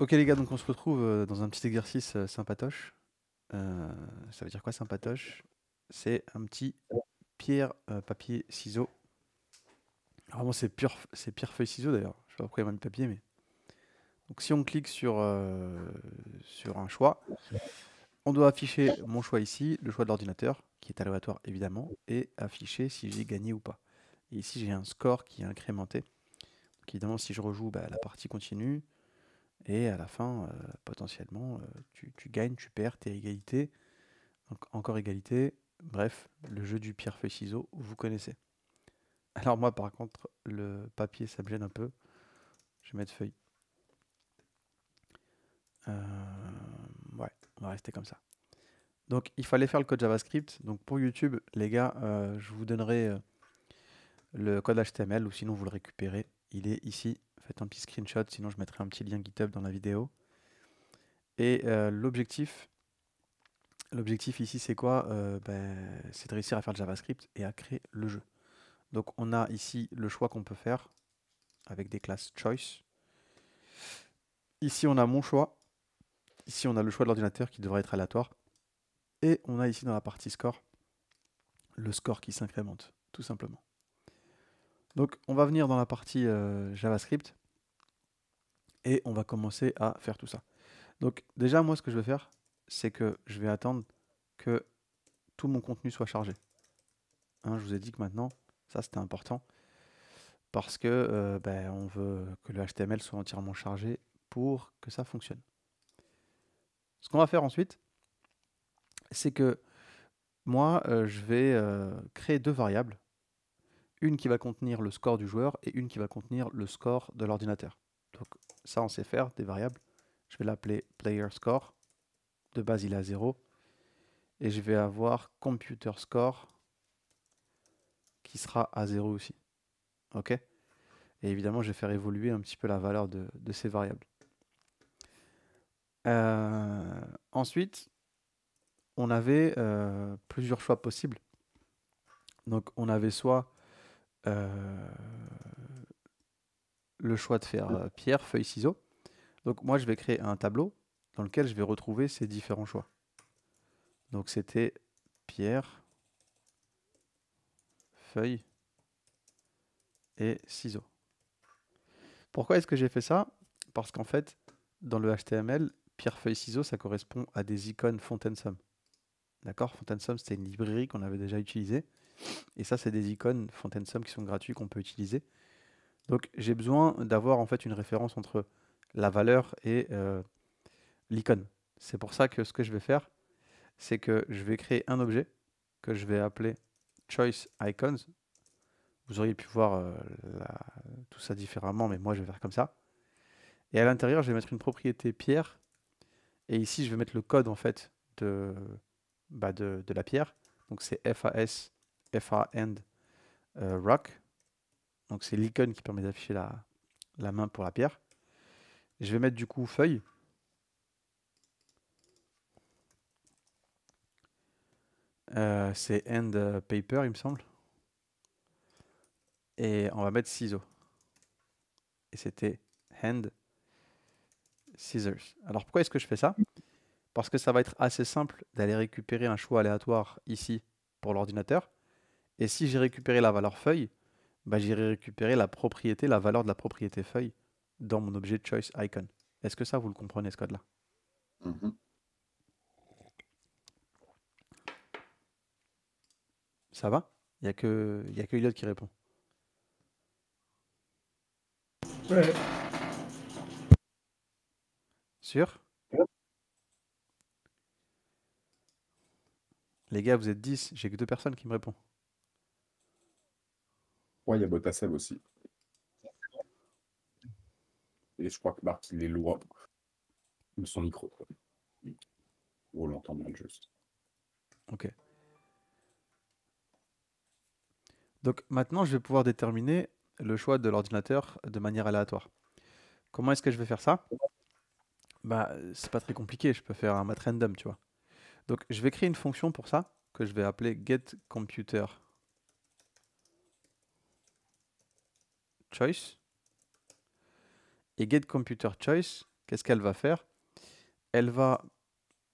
Ok les gars, donc on se retrouve dans un petit exercice sympatoche. Ça veut dire quoi sympatoche? C'est un petit pierre, papier, ciseaux. Vraiment c'est pierre, feuille, ciseaux d'ailleurs. Je sais pas pourquoi il m'a mis papier, mais. Donc si on clique sur un choix, on doit afficher mon choix ici, le choix de l'ordinateur, qui est aléatoire évidemment, et afficher si j'ai gagné ou pas. Et ici j'ai un score qui est incrémenté. Donc évidemment si je rejoue, bah, la partie continue. Et à la fin, potentiellement, tu gagnes, tu perds, t'es à égalité. Encore égalité. Bref, le jeu du pierre-feuille-ciseau, vous connaissez. Alors moi, par contre, le papier, ça me gêne un peu. Je vais mettre feuille. Ouais, on va rester comme ça. Donc, il fallait faire le code JavaScript. Donc, pour YouTube, les gars, je vous donnerai le code HTML ou sinon vous le récupérez. Il est ici. Faites un petit screenshot, sinon je mettrai un petit lien GitHub dans la vidéo. Et l'objectif ici, c'est quoi? C'est de réussir à faire le JavaScript et à créer le jeu. Donc, on a ici le choix qu'on peut faire avec des classes choice. Ici, on a mon choix. Ici, on a le choix de l'ordinateur qui devrait être aléatoire. Et on a ici dans la partie score, le score qui s'incrémente, tout simplement. Donc, on va venir dans la partie JavaScript et on va commencer à faire tout ça. Donc, déjà, moi, ce que je vais faire, c'est que je vais attendre que tout mon contenu soit chargé. Hein, je vous ai dit que maintenant, ça, c'était important parce que on veut que le HTML soit entièrement chargé pour que ça fonctionne. Ce qu'on va faire ensuite, c'est que moi, je vais créer deux variables. Une qui va contenir le score du joueur et une qui va contenir le score de l'ordinateur. Donc ça, on sait faire, des variables. Je vais l'appeler player score. De base, il est à 0. Et je vais avoir computer score qui sera à 0 aussi. OK? Et évidemment, je vais faire évoluer un petit peu la valeur de ces variables. Ensuite, on avait plusieurs choix possibles. Donc on avait soit le choix de faire pierre, feuille, ciseaux. Donc moi, je vais créer un tableau dans lequel je vais retrouver ces différents choix. Donc c'était pierre, feuille et ciseaux. Pourquoi est-ce que j'ai fait ça? Parce qu'en fait, dans le HTML, pierre, feuille, ciseaux, ça correspond à des icônes FontaineSum. D'accord? FontaineSum, c'était une librairie qu'on avait déjà utilisée. Et ça, c'est des icônes FontaineSum qui sont gratuits qu'on peut utiliser. Donc j'ai besoin d'avoir en fait une référence entre la valeur et l'icône. C'est pour ça que ce que je vais faire, c'est que je vais créer un objet que je vais appeler choice icons. Vous auriez pu voir tout ça différemment, mais moi je vais faire comme ça. Et à l'intérieur, je vais mettre une propriété pierre. Et ici, je vais mettre le code en fait de la pierre. Donc c'est FAS, FA-end rock. Donc c'est l'icône qui permet d'afficher la main pour la pierre. Je vais mettre du coup feuille. C'est end paper, il me semble. Et on va mettre ciseaux. Et c'était hand scissors. Alors pourquoi est-ce que je fais ça? Parce que ça va être assez simple d'aller récupérer un choix aléatoire ici pour l'ordinateur. Et si j'ai récupéré la valeur feuille, bah, j'irai récupérer la propriété, la valeur de la propriété feuille dans mon objet choice icon. Est-ce que ça, vous le comprenez, ce code-là? Mhm. Ça va? Il y a que Elliot qui répond. Ouais. Sûr? Les gars, vous êtes 10, j'ai que 2 personnes qui me répondent. Ouais, il y a Botaseb aussi. Et je crois que Marc, il est loin de son micro. Ou on l'entend mal juste. Ok. Donc maintenant, je vais pouvoir déterminer le choix de l'ordinateur de manière aléatoire. Comment est-ce que je vais faire ça? Bah, c'est pas très compliqué, je peux faire un math random, tu vois. Donc, je vais créer une fonction pour ça, que je vais appeler getComputerChoice. Et getComputerChoice, qu'est-ce qu'elle va faire? Elle va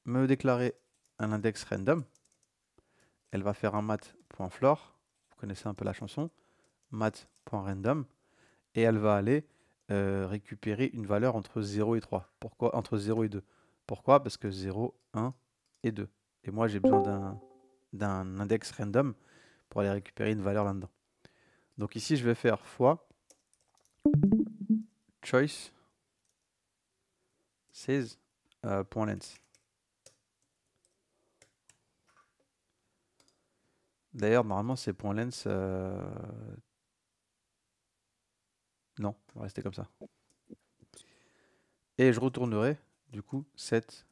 me déclarer un index random. Elle va faire un mat.floor. Vous connaissez un peu la chanson. Mat.random. Et elle va aller récupérer une valeur entre 0 et 3. Pourquoi? Entre 0 et 2. Pourquoi? Parce que 0, 1 et 2. Et moi, j'ai besoin d'un index random pour aller récupérer une valeur là-dedans. Donc ici, je vais faire fois choice says .length. D'ailleurs, normalement, c'est .length. Non, on va rester comme ça. Et je retournerai, du coup, set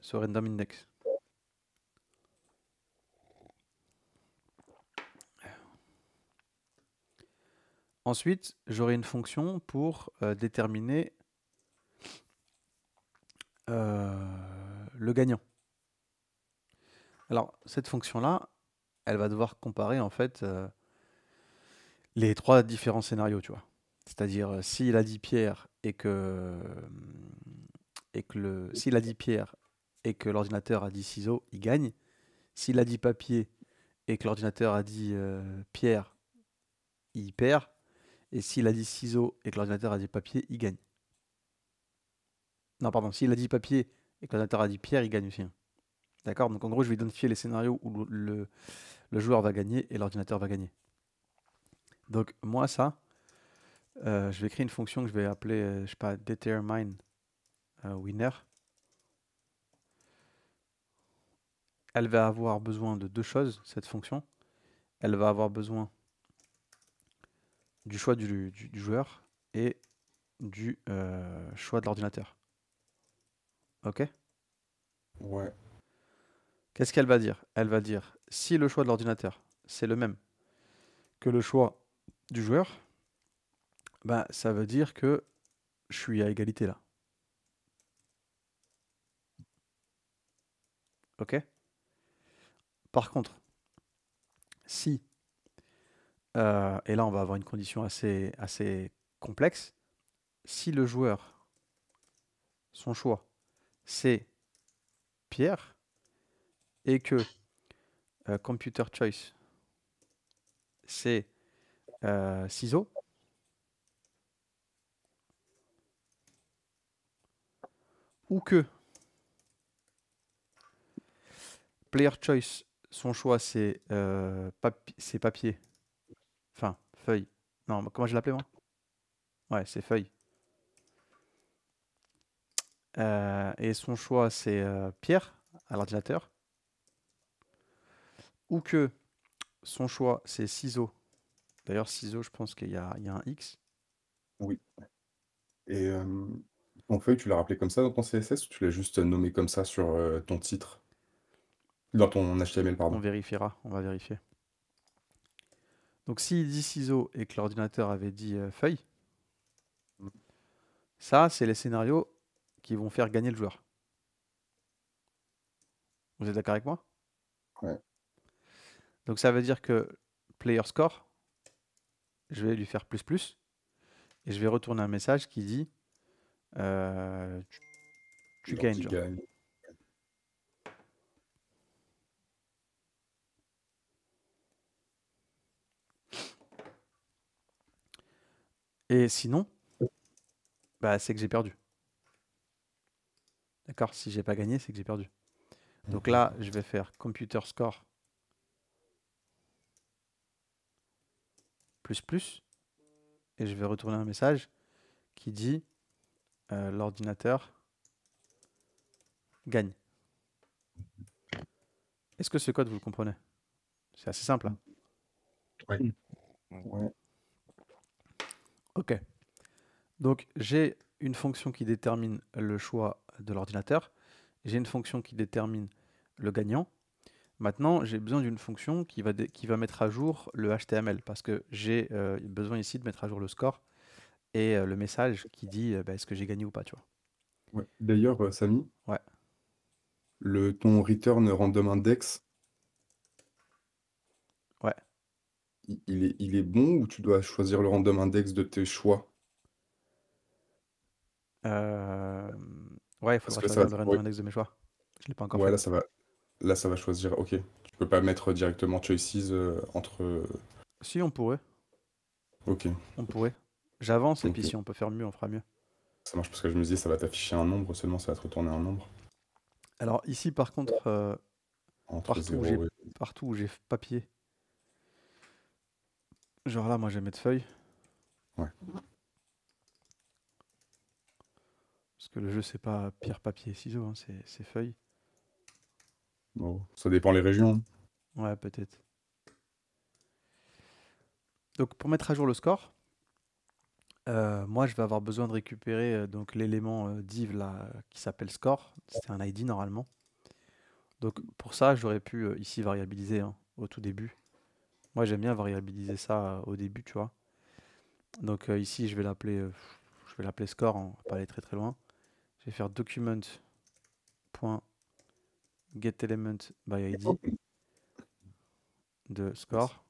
ce random index. Ensuite, j'aurai une fonction pour déterminer le gagnant. Alors, cette fonction-là, elle va devoir comparer en fait les trois différents scénarios, tu vois. C'est-à-dire, s'il a dit Pierre s'il a dit Pierre et que l'ordinateur a dit ciseaux, il gagne. S'il a dit papier et que l'ordinateur a dit Pierre, il perd. Et s'il a dit ciseaux et que l'ordinateur a dit papier, il gagne. Non, pardon, s'il a dit papier et que l'ordinateur a dit pierre, il gagne aussi. D'accord? Donc en gros, je vais identifier les scénarios où le joueur va gagner et l'ordinateur va gagner. Donc moi, ça, je vais créer une fonction que je vais appeler, je sais pas, determine winner. Elle va avoir besoin de deux choses, cette fonction. Elle va avoir besoin du choix du joueur et du choix de l'ordinateur. Ok? Ouais. Qu'est-ce qu'elle va dire? Elle va dire si le choix de l'ordinateur c'est le même que le choix du joueur, bah, ça veut dire que je suis à égalité là. Ok? Par contre, si, et là on va avoir une condition assez complexe, si le joueur, son choix, c'est Pierre, et que computer choice, c'est ciseaux, ou que player choice, son choix c'est papier, enfin feuille. Non, comment je l'appelais moi? Ouais, c'est feuille. Et son choix c'est Pierre à l'ordinateur. Ou que son choix c'est ciseaux. D'ailleurs, ciseaux, je pense qu'il y a un X. Oui. Et ton feuille, tu l'as rappelé comme ça dans ton CSS ou tu l'as juste nommé comme ça sur ton titre? Dans ton HTML, On pardon. vérifiera, on va vérifier. Donc s'il dit ciseaux et que l'ordinateur avait dit feuille, ça, c'est les scénarios qui vont faire gagner le joueur. Vous êtes d'accord avec moi? Ouais. Donc ça veut dire que player score, je vais lui faire plus, et je vais retourner un message qui dit tu Genre gagnes, qui genre. gagne. Et sinon, bah, c'est que j'ai perdu. D'accord? Si j'ai pas gagné, c'est que j'ai perdu. Donc là, je vais faire computer score et je vais retourner un message qui dit l'ordinateur gagne. Est-ce que ce code, vous le comprenez? C'est assez simple, hein. Ouais. Ouais. Ok. Donc j'ai une fonction qui détermine le choix de l'ordinateur. J'ai une fonction qui détermine le gagnant. Maintenant, j'ai besoin d'une fonction qui va mettre à jour le HTML parce que j'ai besoin ici de mettre à jour le score et le message qui dit bah, est-ce que j'ai gagné ou pas, tu vois. Ouais. D'ailleurs, Samy, Ouais. ton return random index, Ouais. il est bon ou tu dois choisir le random index de tes choix? Ouais, il Parce faudra que ça choisir va le random ouais, index de mes choix. Je l'ai pas encore ouais, fait. là ça va choisir. OK. Tu peux pas mettre directement choices, entre, Si, on pourrait. OK. On pourrait. J'avance et Donc puis si on peut faire mieux, on fera mieux. ça marche parce que je me disais ça va t'afficher un nombre seulement, ça va te retourner un nombre Alors ici, par contre, entre partout où j'ai 0 et partout où j'ai papier, genre là, moi, je vais mettre feuille. ouais. Parce que le jeu, c'est pas pierre, papier, ciseaux, hein, c'est feuille. Bon, ça dépend les régions, hein. Ouais, peut-être. Donc pour mettre à jour le score, moi, je vais avoir besoin de récupérer donc l'élément div là, qui s'appelle score. C'est un ID normalement. Donc pour ça, j'aurais pu ici variabiliser hein, au tout début. Moi, j'aime bien variabiliser ça au début, tu vois. Donc ici, je vais l'appeler score, hein, on va pas aller très très loin. Je vais faire document.getElement by ID de score.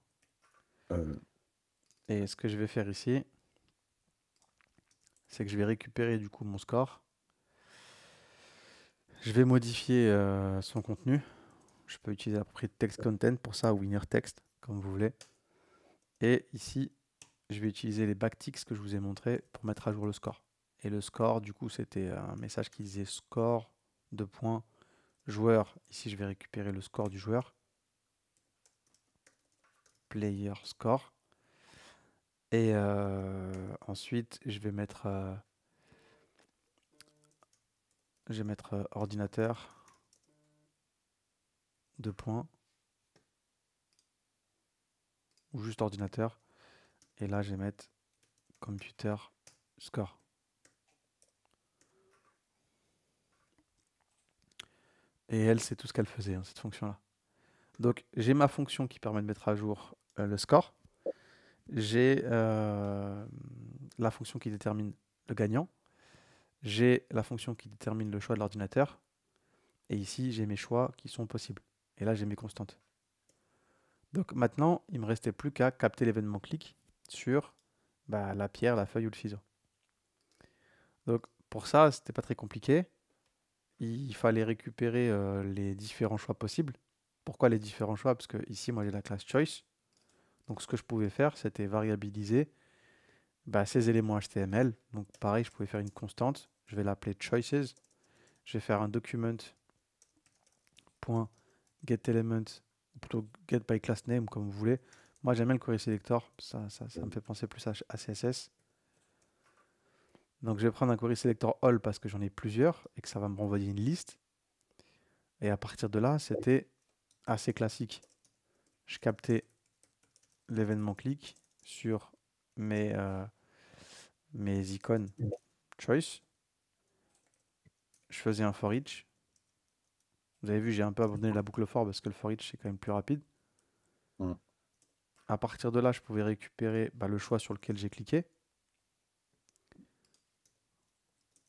Euh, Et ce que je vais faire ici, c'est que je vais récupérer du coup mon score. Je vais modifier son contenu. Je peux utiliser à peu près text content pour ça, ou inner text, comme vous voulez. Et ici, je vais utiliser les backticks que je vous ai montré pour mettre à jour le score. Et le score, du coup, c'était un message qui disait score, de points, joueur. Ici, je vais récupérer le score du joueur. Player score. Et ensuite, je vais mettre ordinateur, deux points, ou juste ordinateur. Et là, je vais mettre computer score. Et elle, c'est tout ce qu'elle faisait, hein, cette fonction-là. Donc, j'ai ma fonction qui permet de mettre à jour le score. J'ai la fonction qui détermine le gagnant. J'ai la fonction qui détermine le choix de l'ordinateur. Et ici, j'ai mes choix qui sont possibles. Et là, j'ai mes constantes. Donc maintenant, il me restait plus qu'à capter l'événement clic sur la pierre, la feuille ou le ciseau. Donc pour ça, c'était pas très compliqué. Il fallait récupérer les différents choix possibles. Pourquoi les différents choix? Parce que ici, moi, j'ai la classe choice. Donc ce que je pouvais faire, c'était variabiliser ces éléments HTML. Donc pareil, je pouvais faire une constante. Je vais l'appeler choices. Je vais faire un document.getElement, ou plutôt getByClassName, comme vous voulez. Moi, j'aime bien le query selector. Ça me fait penser plus à CSS. Donc je vais prendre un query selector all parce que j'en ai plusieurs et que ça va me renvoyer une liste. Et à partir de là, c'était assez classique. Je captais l'événement clic sur mes icônes choice. Je faisais un for each. Vous avez vu, j'ai un peu abandonné la boucle for parce que le for each c'est quand même plus rapide. mmh. À partir de là, je pouvais récupérer le choix sur lequel j'ai cliqué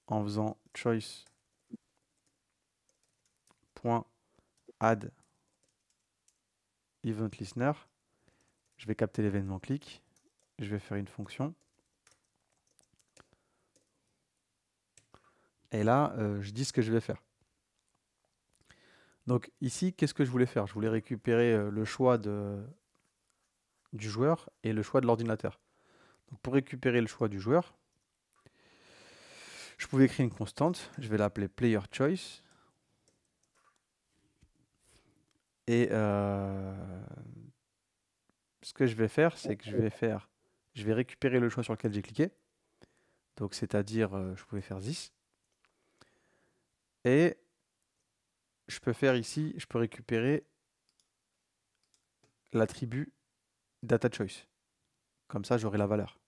en faisant choice.add event listener. Je vais capter l'événement clic. Je vais faire une fonction. Et là, je dis ce que je vais faire. Donc ici, qu'est-ce que je voulais faire? Je voulais récupérer le choix du joueur et le choix de l'ordinateur. Donc pour récupérer le choix du joueur, je pouvais écrire une constante. Je vais l'appeler player choice. Et ce que je vais faire, c'est que je vais récupérer le choix sur lequel j'ai cliqué. Donc c'est-à-dire, je pouvais faire this. Et je peux faire ici, je peux récupérer l'attribut data choice. Comme ça, j'aurai la valeur.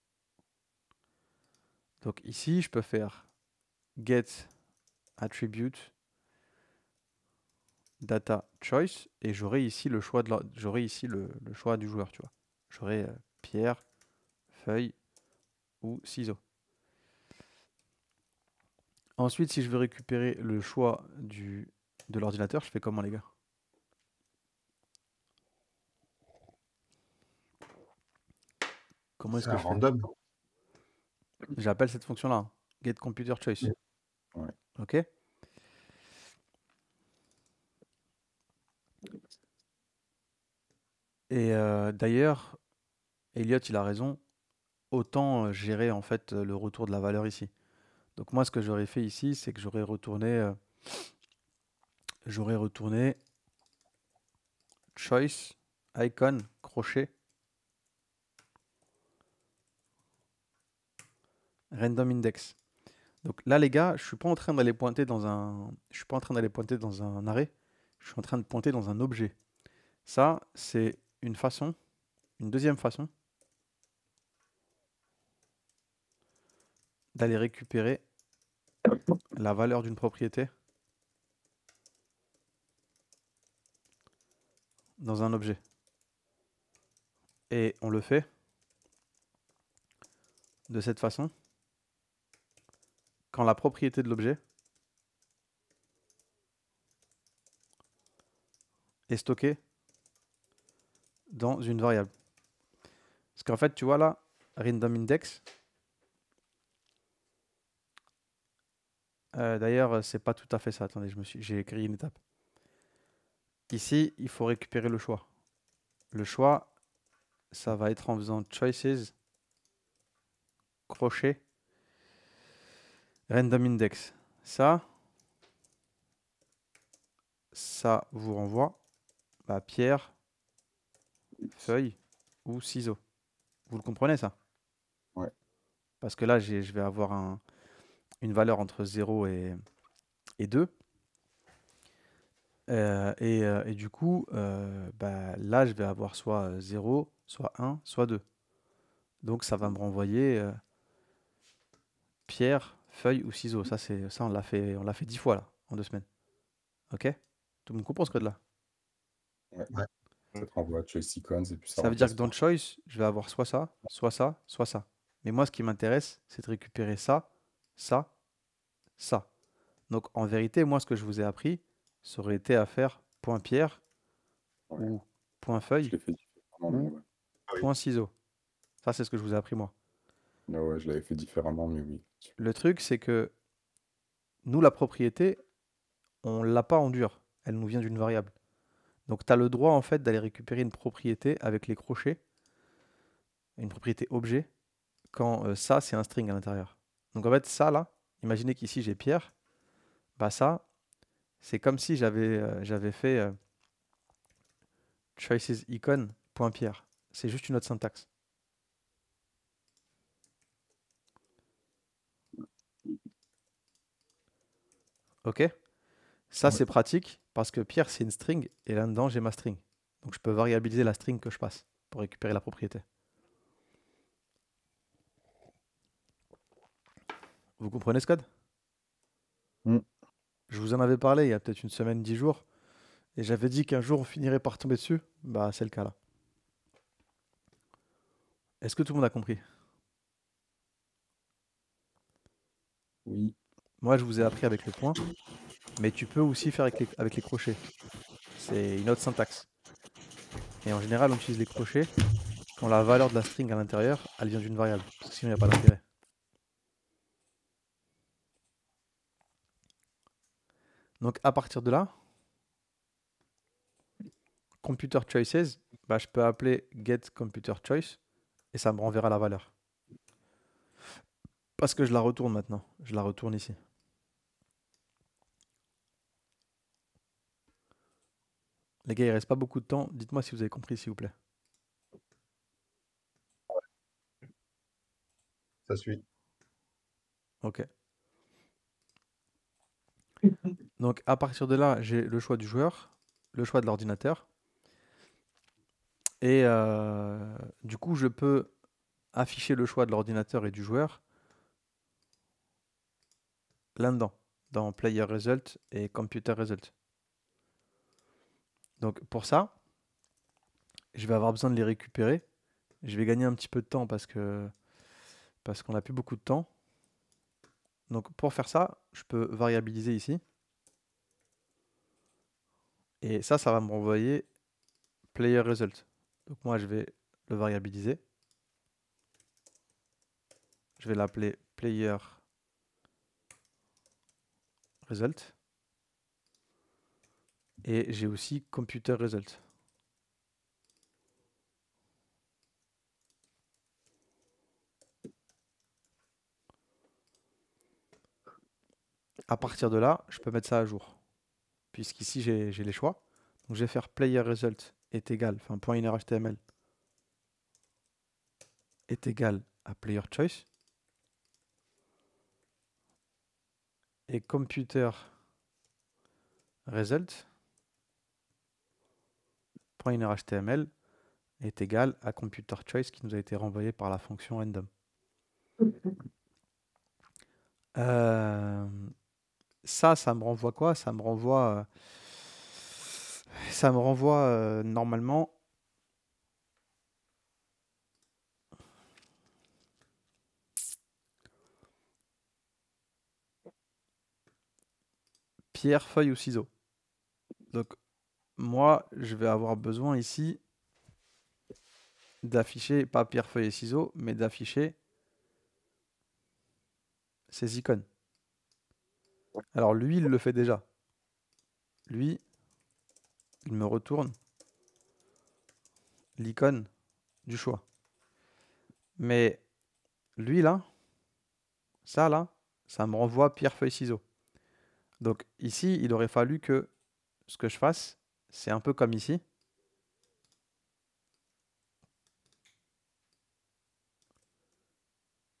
Donc ici, je peux faire get attribute data choice et j'aurai ici le choix le choix du joueur, tu vois. J'aurai pierre, feuille ou ciseaux. Ensuite, si je veux récupérer le choix de l'ordinateur, je fais comment les gars? Comment est-ce C'est que un je fais? random. J'appelle cette fonction-là, hein, get computer choice. Ouais. Ok? Et d'ailleurs, Elliot, il a raison. Autant gérer en fait le retour de la valeur ici. Donc moi, ce que j'aurais fait ici, c'est que j'aurais retourné choice, icon, crochet, random index. Donc là, les gars, je suis pas en train d'aller pointer dans un, je suis pas en train d'aller pointer dans un arrêt. Je suis en train de pointer dans un objet. Ça, c'est une façon, une deuxième façon d'aller récupérer la valeur d'une propriété dans un objet. Et on le fait de cette façon quand la propriété de l'objet est stockée dans une variable. Parce qu'en fait, tu vois là, random index. D'ailleurs, c'est pas tout à fait ça. Attendez, j'ai écrit une étape. Ici, il faut récupérer le choix. Le choix, ça va être en faisant choices, crochet, random index. Ça vous renvoie à pierre, feuille ou ciseaux. Vous le comprenez ça? Ouais. Parce que là, je vais avoir une valeur entre 0 et 2. Et du coup, bah, là, je vais avoir soit 0, soit 1, soit 2. Donc ça va me renvoyer pierre, feuille ou ciseaux. Ça, on l'a fait 10 fois là, en 2 semaines. Ok? Tout le monde comprend ce code-là. Ouais. Ça te renvoie choice icons et puis ça Ça veut dire que remplace dans le tout. choice, je vais avoir soit ça, soit ça, soit ça. Mais moi, ce qui m'intéresse, c'est de récupérer ça, ça, ça. Donc en vérité, moi, ce que je vous ai appris, ça aurait été à faire point pierre Ouais. ou point Je feuille l'ai fait différemment, mais ou ouais. point ciseaux. Ça, c'est ce que je vous ai appris moi. Ouais, ouais, je l'avais fait différemment, mais oui. Le truc, c'est que nous, la propriété, on l'a pas en dur. Elle nous vient d'une variable. Donc tu as le droit en fait d'aller récupérer une propriété avec les crochets, une propriété objet, quand ça, c'est un string à l'intérieur. Donc en fait, ça là, imaginez qu'ici j'ai Pierre, bah ça, c'est comme si j'avais fait choices icon.pierre. C'est juste une autre syntaxe. Ok? Ça, Ouais. c'est pratique parce que Pierre, c'est une string et là-dedans, j'ai ma string. Donc je peux variabiliser la string que je passe pour récupérer la propriété. Vous comprenez ce code? Mm. Je vous en avais parlé il y a peut-être une semaine, 10 jours, et j'avais dit qu'un jour on finirait par tomber dessus. Bah, c'est le cas là. Est-ce que tout le monde a compris? Oui. Moi, je vous ai appris avec le point, mais tu peux aussi faire avec les crochets. C'est une autre syntaxe. Et en général, on utilise les crochets quand la valeur de la string à l'intérieur, elle vient d'une variable. Parce que sinon, il n'y a pas d'intérêt. Donc, à partir de là, computer choices, bah, je peux appeler get computer choice et ça me renverra la valeur. Parce que je la retourne maintenant. Je la retourne ici. Les gars, il reste pas beaucoup de temps. Dites-moi si vous avez compris, s'il vous plaît. Ça suit. Ok. Donc, à partir de là, j'ai le choix du joueur, le choix de l'ordinateur. Et du coup, je peux afficher le choix de l'ordinateur et du joueur là-dedans, dans Player Result et Computer Result. Donc pour ça, je vais avoir besoin de les récupérer. Je vais gagner un petit peu de temps parce qu'on n'a plus beaucoup de temps. Donc pour faire ça, je peux variabiliser ici. Et ça va me renvoyer Player Result. Donc moi, je vais le variabiliser. Je vais l'appeler Player Result. Et j'ai aussi Computer Result. à partir de là, je peux mettre ça à jour. Puisqu'ici, j'ai les choix. Donc, je vais faire player result est égal, enfin, point inner HTML est égal à player choice. Et computer result point inner HTML est égal à computer choice qui nous a été renvoyé par la fonction random. Ça me renvoie quoi? Ça me renvoie normalement pierre, feuille ou ciseaux. Donc moi, je vais avoir besoin ici d'afficher, pas pierre, feuille et ciseaux, mais d'afficher ces icônes. Alors lui, il le fait déjà. Lui, il me retourne l'icône du choix. Mais lui là, ça me renvoie pierre, feuille, ciseaux. Donc ici, il aurait fallu que ce que je fasse, c'est un peu comme ici.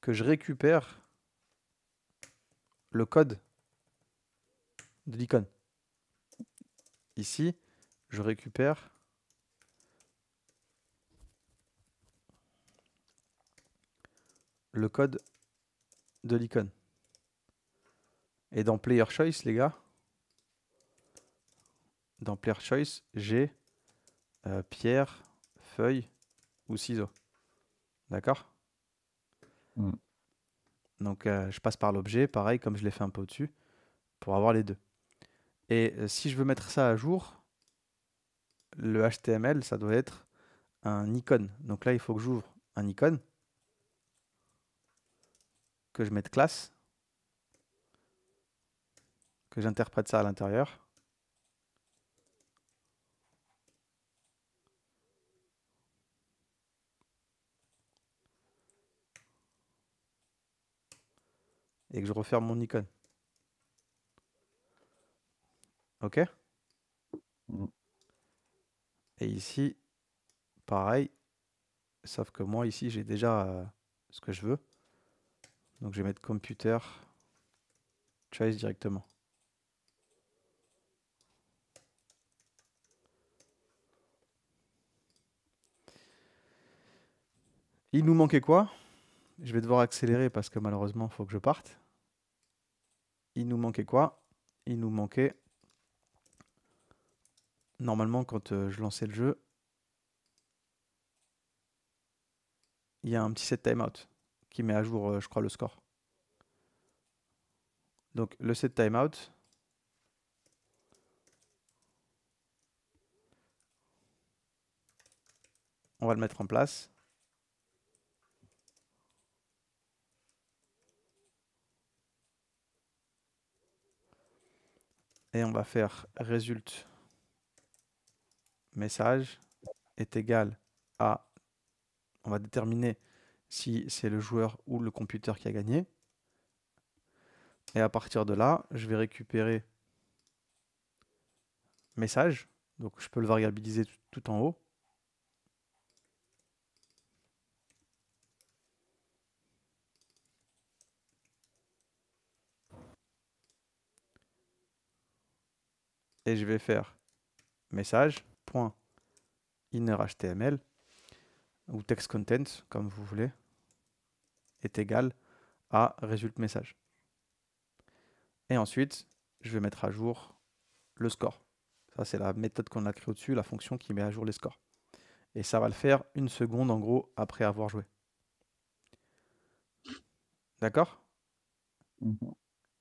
Que je récupère le code de l'icône. Ici, je récupère le code de l'icône. Et dans Player Choice, les gars, dans Player Choice, j'ai pierre, feuille ou ciseaux. D'accord? Donc, je passe par l'objet, pareil, comme je l'ai fait un peu au-dessus, pour avoir les deux. Et si je veux mettre ça à jour, le HTML, ça doit être un icône. Donc là, il faut que j'ouvre un icône, que je mette classe, que j'interprète ça à l'intérieur. Et que je referme mon icône. OK? Et ici, pareil, sauf que moi, ici, j'ai déjà ce que je veux. Donc, je vais mettre computer choice directement. Il nous manquait quoi? Je vais devoir accélérer parce que malheureusement, il faut que je parte. Il nous manquait quoi? Il nous manquait... Normalement, quand je lançais le jeu, il y a un petit set timeout qui met à jour, je crois, le score. Donc, le set timeout, on va le mettre en place. Et on va faire result message est égal à... On va déterminer si c'est le joueur ou le computer qui a gagné. Et à partir de là, je vais récupérer message. Donc je peux le variabiliser tout en haut. Et je vais faire message.innerHTML ou text content, comme vous voulez, est égal à result message. Et ensuite, je vais mettre à jour le score. Ça, c'est la méthode qu'on a créée au-dessus, la fonction qui met à jour les scores. Et ça va le faire 1 seconde, en gros, après avoir joué. D'accord?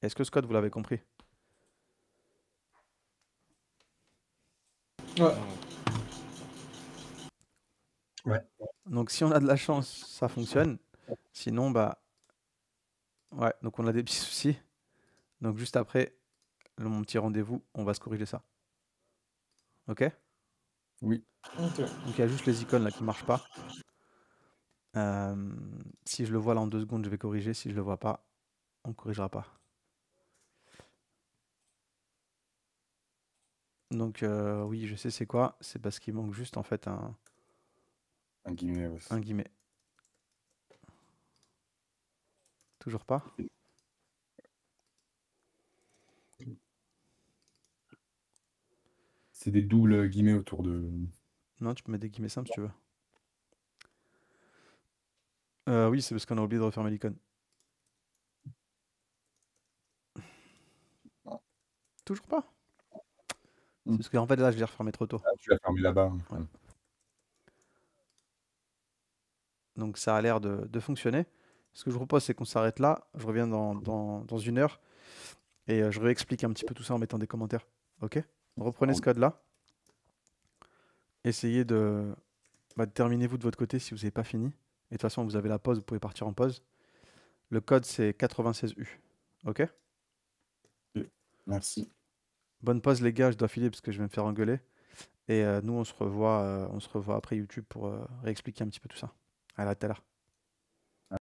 Est-ce que ce code, vous l'avez compris? Ouais. Ouais. Donc si on a de la chance, ça fonctionne. Sinon, bah... Ouais, donc on a des petits soucis. Donc juste après mon petit rendez-vous, on va se corriger ça. Ok? Oui. Ok. Donc il y a juste les icônes là qui marchent pas. Si je le vois là en 2 secondes, je vais corriger. Si je le vois pas, on ne corrigera pas. Donc oui, je sais c'est quoi. C'est parce qu'il manque juste en fait Un guillemet, ouais. un guillemet. Toujours pas? C'est des doubles guillemets autour de... Non, tu peux mettre des guillemets simples si tu veux. Oui, c'est parce qu'on a oublié de refermer l'icône. Toujours pas? C'est Hmm. parce qu'en fait là, je l'ai refermé trop tôt. Ah, tu l'as fermé là-bas. Ouais. Ouais. Donc ça a l'air de fonctionner. Ce que je propose, c'est qu'on s'arrête là. Je reviens dans une heure et je réexplique un petit peu tout ça en mettant des commentaires. Ok? Reprenez ce code-là. Essayez de terminer vous de votre côté si vous n'avez pas fini. Et de toute façon, vous avez la pause, vous pouvez partir en pause. Le code, c'est 96U. Ok? Ok. Merci. Bonne pause, les gars. Je dois filer parce que je vais me faire engueuler. Et nous, on se revoit après YouTube pour réexpliquer un petit peu tout ça. À tout à l'heure.